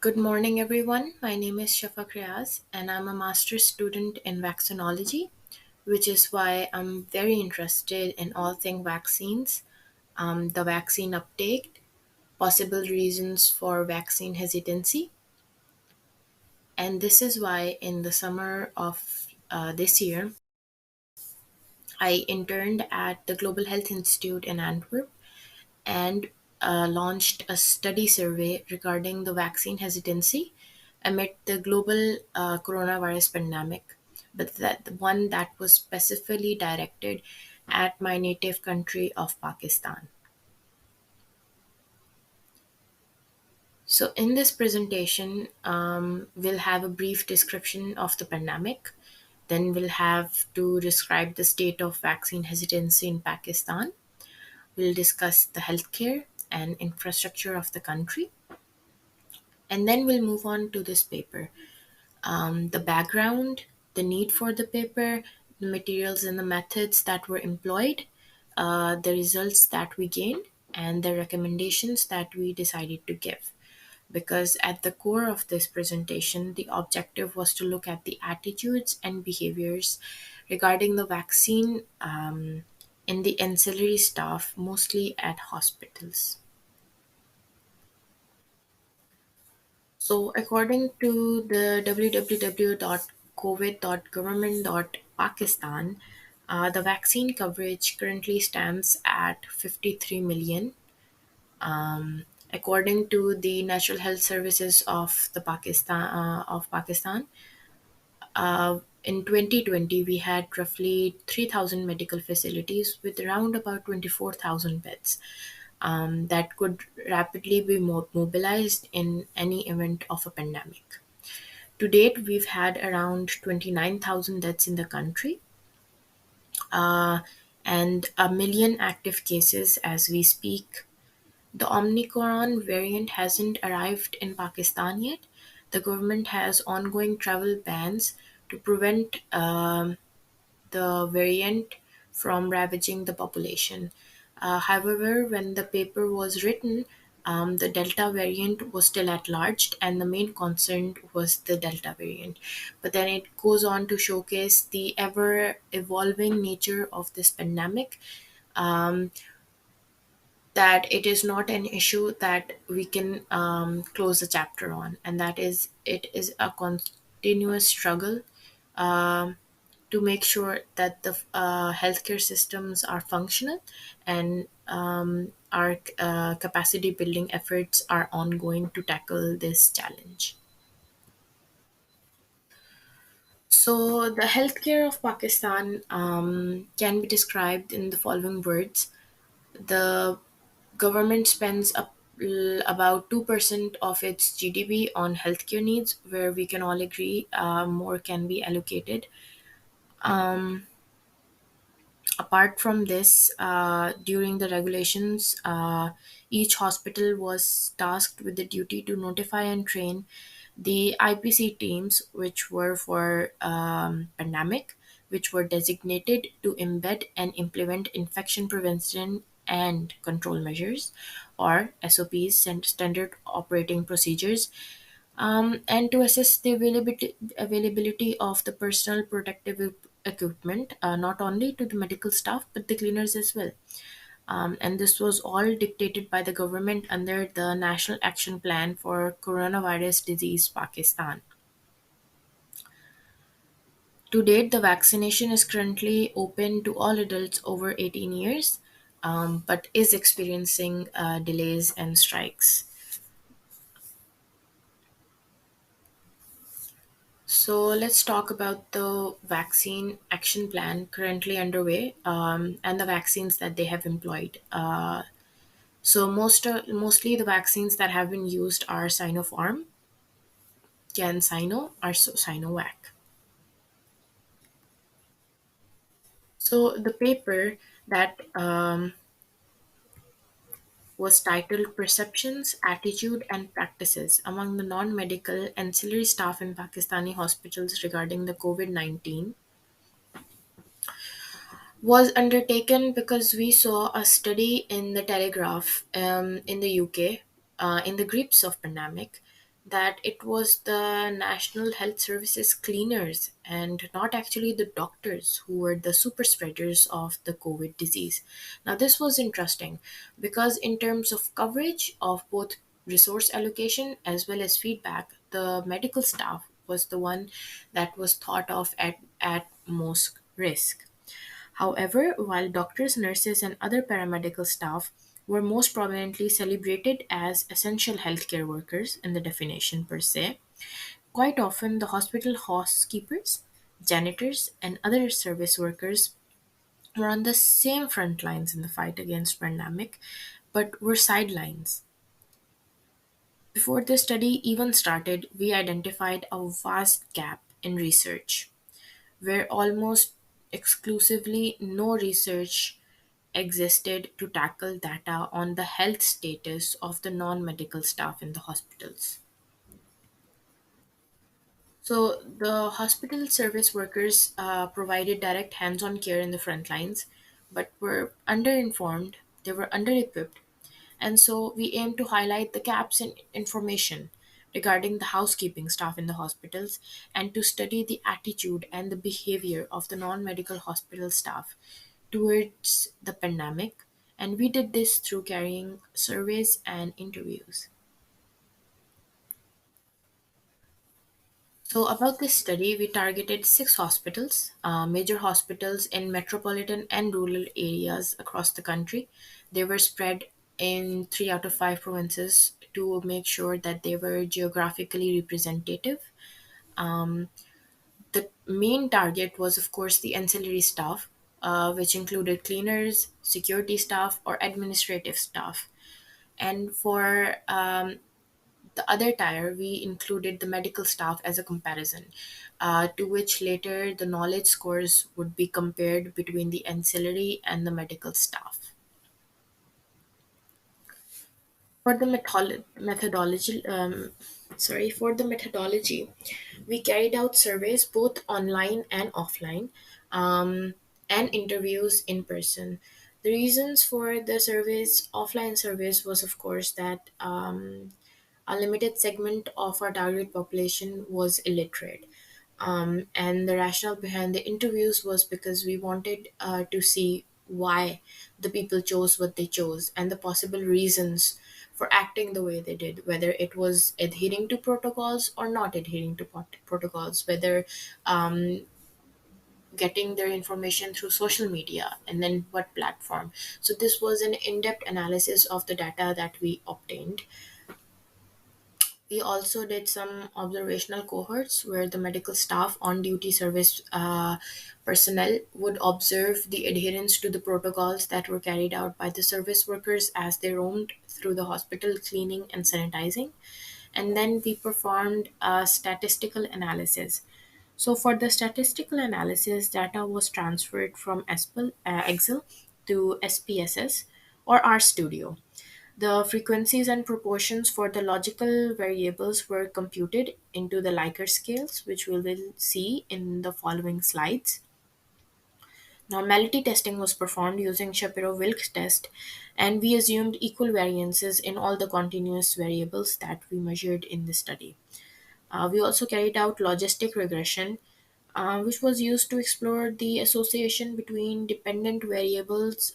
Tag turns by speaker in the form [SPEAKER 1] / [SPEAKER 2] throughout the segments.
[SPEAKER 1] Good morning, everyone. My name is Shafaq Riaz, and I'm a master's student in vaccinology, which is why I'm very interested in all things vaccines, the vaccine uptake, possible reasons for vaccine hesitancy. And this is why, in the summer of this year, I interned at the Global Health Institute in Antwerp and launched a study survey regarding the vaccine hesitancy amid the global coronavirus pandemic, but that the one that was specifically directed at my native country of Pakistan. So, in this presentation, we'll have a brief description of the pandemic. Then, we'll have to describe the state of vaccine hesitancy in Pakistan. We'll discuss the healthcare and infrastructure of the country. And then we'll move on to this paper. The background, the need for the paper, the materials and the methods that were employed, the results that we gained, and the recommendations that we decided to give. Because at the core of this presentation, the objective was to look at the attitudes and behaviors regarding the vaccine in the ancillary staff, mostly at hospitals. So, according to the www.covid.government.pakistan, the vaccine coverage currently stands at 53 million. According to the Natural Health Services of Pakistan, in 2020 we had roughly 3,000 medical facilities with around about 24,000 beds that could rapidly be mobilized in any event of a pandemic. To date, we've had around 29,000 deaths in the country uh, and a million active cases as we speak. The Omicron variant hasn't arrived in Pakistan yet. The government has ongoing travel bans to prevent the variant from ravaging the population. However, when the paper was written, the Delta variant was still at large, and the main concern was the Delta variant. But then it goes on to showcase the ever evolving nature of this pandemic. Um, that it is not an issue that we can close a chapter on, and that is it is a continuous struggle um, to make sure that the healthcare systems are functional and our capacity building efforts are ongoing to tackle this challenge. So, the healthcare of Pakistan can be described in the following words. The government spends about 2% of its GDP on healthcare needs, where we can all agree more can be allocated. Um, Apart from this, during the regulations, each hospital was tasked with the duty to notify and train the IPC teams, which were for pandemic, which were designated to embed and implement infection prevention and control measures, or SOPs, standard operating procedures, and to assess the availability of the personal protective equipment, not only to the medical staff but the cleaners as well. And this was all dictated by the government under the National Action Plan for Coronavirus Disease Pakistan. To date, the vaccination is currently open to all adults over 18 years, but is experiencing delays and strikes. So let's talk about the vaccine action plan currently underway and the vaccines that they have employed. Mostly the vaccines that have been used are Sinopharm, CanSino, or Sinovac. So the paper that was titled Perceptions, Attitude and Practices Among the Non-Medical Ancillary Staff in Pakistani Hospitals Regarding the COVID-19 was undertaken because we saw a study in the Telegraph in the UK in the grips of pandemic. that it was the National Health Services cleaners and not actually the doctors who were the super spreaders of the COVID disease. Now, this was interesting because, in terms of coverage of both resource allocation as well as feedback, the medical staff was the one that was thought of at most risk. However, while doctors, nurses, and other paramedical staff were most prominently celebrated as essential healthcare workers in the definition per se, quite often the hospital housekeepers, janitors, and other service workers were on the same front lines in the fight against pandemic, but were sidelines. Before the study even started, we identified a vast gap in research where almost exclusively no research existed to tackle data on the health status of the non medical staff in the hospitals. So, the hospital service workers provided direct hands on care in the front lines, but were underinformed, they were under equipped, and so we aim to highlight the gaps in information regarding the housekeeping staff in the hospitals and to study the attitude and the behavior of the non medical hospital staff towards the pandemic. And we did this through carrying surveys and interviews. So, about this study, we targeted six hospitals, major hospitals in metropolitan and rural areas across the country. They were spread in three out of five provinces to make sure that they were geographically representative. Um, the main target was, of course, the ancillary staff, which included cleaners, security staff, or administrative staff. And for the other tier, we included the medical staff as a comparison, to which later the knowledge scores would be compared between the ancillary and the medical staff. For the methodology, we carried out surveys both online and offline, um, and interviews in person. The reasons for the surveys, offline surveys, was of course that a limited segment of our target population was illiterate. And the rationale behind the interviews was because we wanted to see why the people chose what they chose and the possible reasons for acting the way they did, whether it was adhering to protocols or not adhering to protocols, whether um, getting their information through social media and then what platform. So, this was an in depth analysis of the data that we obtained. We also did some observational cohorts where the medical staff on duty service personnel would observe the adherence to the protocols that were carried out by the service workers as they roamed through the hospital cleaning and sanitizing. And then we performed a statistical analysis. So, for the statistical analysis, data was transferred from Excel to SPSS or RStudio. The frequencies and proportions for the logical variables were computed into the Likert scales, which we will see in the following slides. Normality testing was performed using Shapiro-Wilk test, and we assumed equal variances in all the continuous variables that we measured in the study. We also carried out logistic regression, which was used to explore the association between dependent variables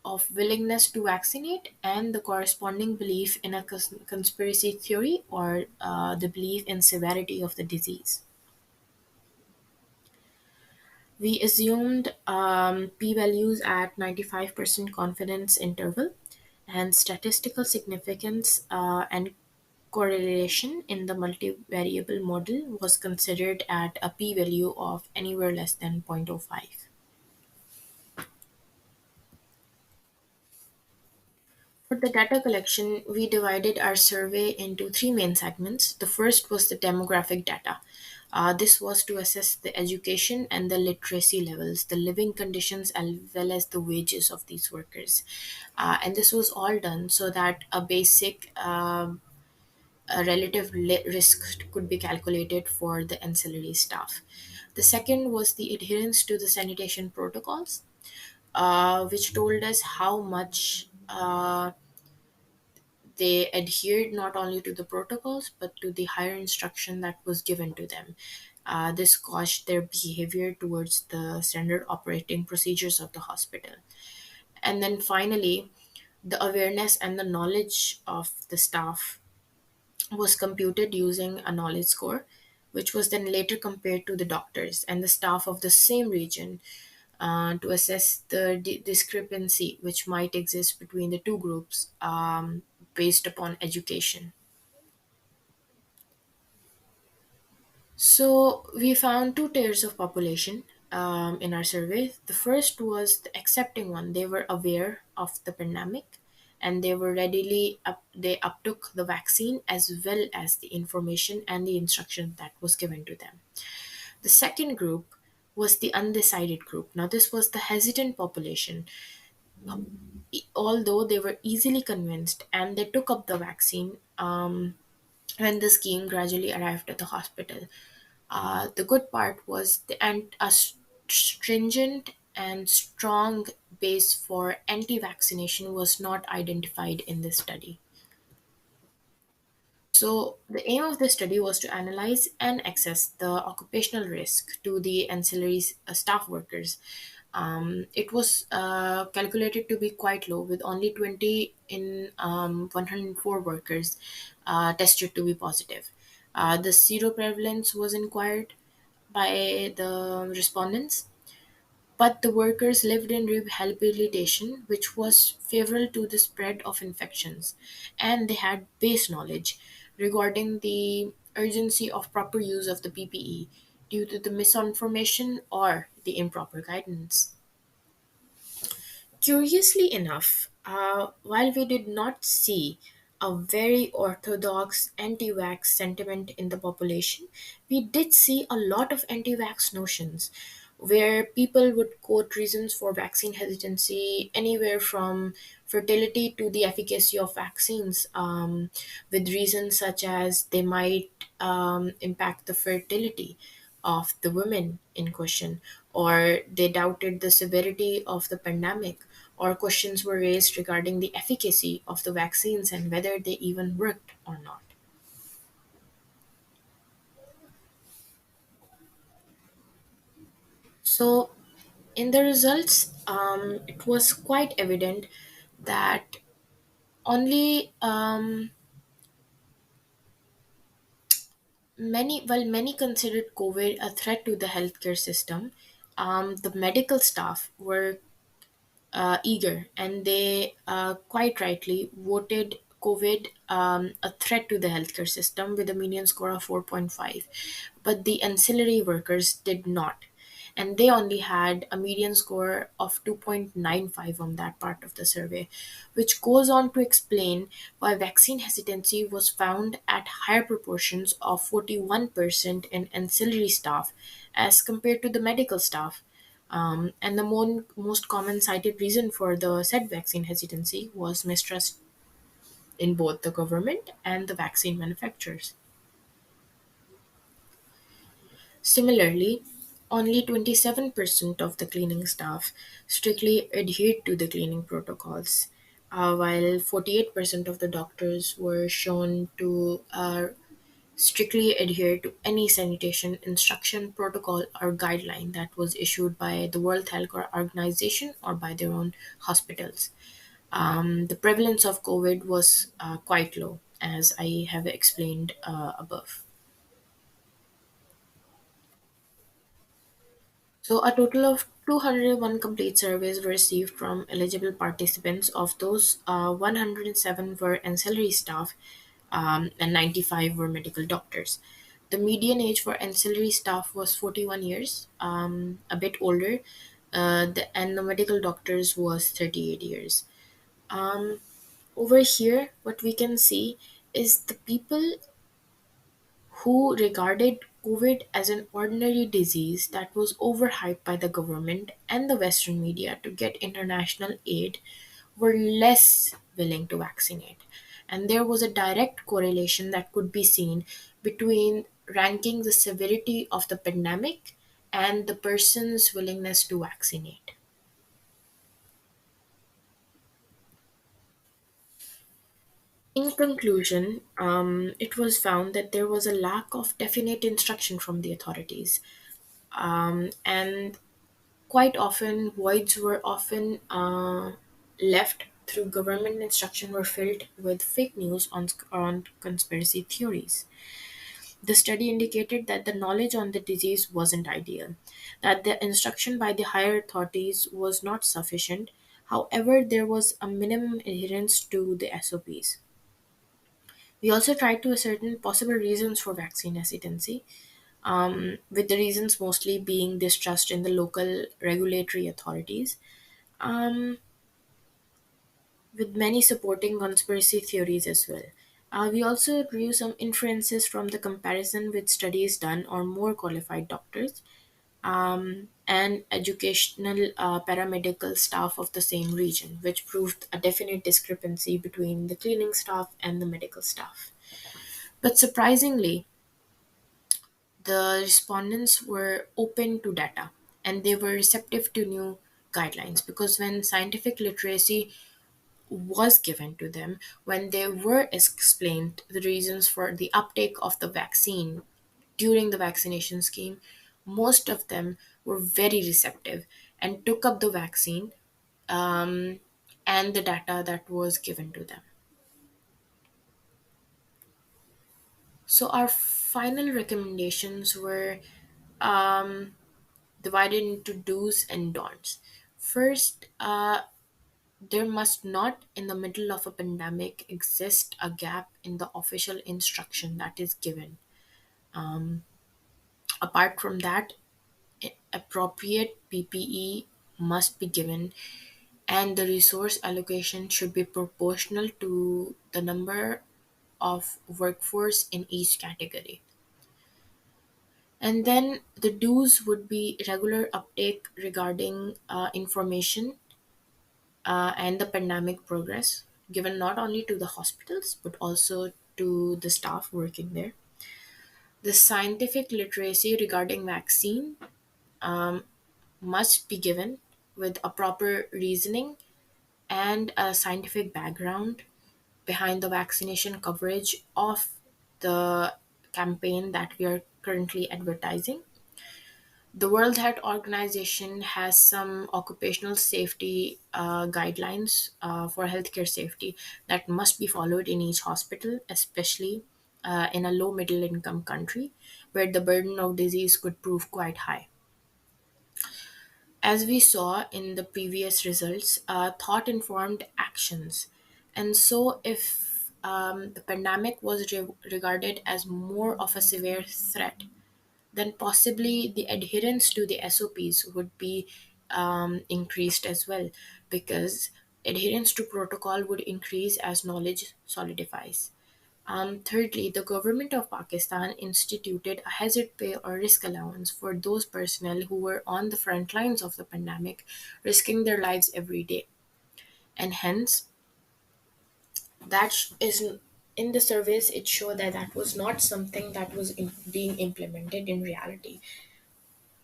[SPEAKER 1] of willingness to vaccinate and the corresponding belief in a conspiracy theory or the belief in severity of the disease. We assumed p-values at 95% confidence interval and statistical significance and correlation in the multivariable model was considered at a p-value of anywhere less than 0.05. For the data collection, we divided our survey into three main segments. The first was the demographic data. This was to assess the education and the literacy levels, the living conditions, as well as the wages of these workers. And this was all done so that a basic a relative risk could be calculated for the ancillary staff. The second was the adherence to the sanitation protocols, which told us how much They adhered not only to the protocols but to the higher instruction that was given to them. This caused their behavior towards the standard operating procedures of the hospital. And then finally, the awareness and the knowledge of the staff was computed using a knowledge score, which was then later compared to the doctors and the staff of the same region to assess the discrepancy which might exist between the two groups based upon education. So we found two tiers of population in our survey. The first was the accepting one. They were aware of the pandemic and they were they uptook the vaccine as well as the information and the instruction that was given to them. The second group was the undecided group. Now this was the hesitant population. Although they were easily convinced and they took up the vaccine when the scheme gradually arrived at the hospital. The good part was a stringent and strong base for anti vaccination was not identified in this study. So, the aim of the study was to analyze and assess the occupational risk to the ancillary staff workers. It was calculated to be quite low, with only 20 in 104 workers tested to be positive. The seroprevalence was inquired by the respondents, but the workers lived in rehabilitation, which was favorable to the spread of infections, and they had base knowledge regarding the urgency of proper use of the PPE due to the misinformation or the improper guidance. Curiously enough, while we did not see a very orthodox anti vax sentiment in the population, we did see a lot of anti vax notions where people would quote reasons for vaccine hesitancy anywhere from fertility to the efficacy of vaccines, with reasons such as they might impact the fertility of the women in question, or they doubted the severity of the pandemic, or questions were raised regarding the efficacy of the vaccines and whether they even worked or not. So, in the results, it was quite evident that only many considered COVID a threat to the healthcare system, the medical staff were eager, and they quite rightly voted COVID a threat to the healthcare system with a median score of 4.5. But the ancillary workers did not. And they only had a median score of 2.95 on that part of the survey, which goes on to explain why vaccine hesitancy was found at higher proportions of 41% in ancillary staff as compared to the medical staff. And the most common cited reason for the said vaccine hesitancy was mistrust in both the government and the vaccine manufacturers. Similarly, only 27% of the cleaning staff strictly adhered to the cleaning protocols, while 48% of the doctors were shown to strictly adhere to any sanitation instruction, protocol, or guideline that was issued by the World Health Organization or by their own hospitals. The prevalence of COVID was quite low, as I have explained above. So, a total of 201 complete surveys were received from eligible participants. Of those, 107 were ancillary staff and 95 were medical doctors. The median age for ancillary staff was 41 years, a bit older, and the medical doctors was 38 years. Um, Over here, what we can see is the people who regarded COVID as an ordinary disease that was overhyped by the government and the Western media to get international aid were less willing to vaccinate. And there was a direct correlation that could be seen between ranking the severity of the pandemic and the person's willingness to vaccinate. In conclusion, it was found that there was a lack of definite instruction from the authorities, and quite often voids were often left through government instruction were filled with fake news on conspiracy theories. The study indicated that the knowledge on the disease wasn't ideal, that the instruction by the higher authorities was not sufficient. However, there was a minimum adherence to the SOPs. We also tried to ascertain possible reasons for vaccine hesitancy, with the reasons mostly being distrust in the local regulatory authorities, um, with many supporting conspiracy theories as well. We also drew some inferences from the comparison with studies done on more qualified doctors and educational paramedical staff of the same region, which proved a definite discrepancy between the cleaning staff and the medical staff. But surprisingly, the respondents were open to data and they were receptive to new guidelines, because when scientific literacy was given to them, when they were explained the reasons for the uptake of the vaccine during the vaccination scheme, most of them were very receptive and took up the vaccine, um, and the data that was given to them. So, our final recommendations were um, divided into do's and don'ts. First, there must not, in the middle of a pandemic, exist a gap in the official instruction that is given. Apart from that, appropriate PPE must be given, and the resource allocation should be proportional to the number of workforce in each category. And then the do's would be regular uptake regarding information and the pandemic progress, given not only to the hospitals but also to the staff working there. The scientific literacy regarding vaccine must be given with a proper reasoning and a scientific background behind the vaccination coverage of the campaign that we are currently advertising. The World Health Organization has some occupational safety guidelines for healthcare safety that must be followed in each hospital, especially in a low middle income country where the burden of disease could prove quite high. As we saw in the previous results, thought informed actions. And so, if the pandemic was regarded as more of a severe threat, then possibly the adherence to the SOPs would be increased as well, because adherence to protocol would increase as knowledge solidifies. Thirdly, the government of Pakistan instituted a hazard pay or risk allowance for those personnel who were on the front lines of the pandemic, risking their lives every day. And hence, is in the service, it showed that that was not something that was being implemented in reality,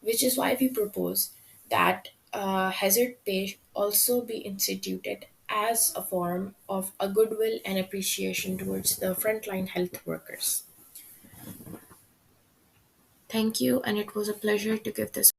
[SPEAKER 1] which is why we propose that hazard pay also be instituted as a form of a goodwill and appreciation towards the frontline health workers. Thank you, and it was a pleasure to give this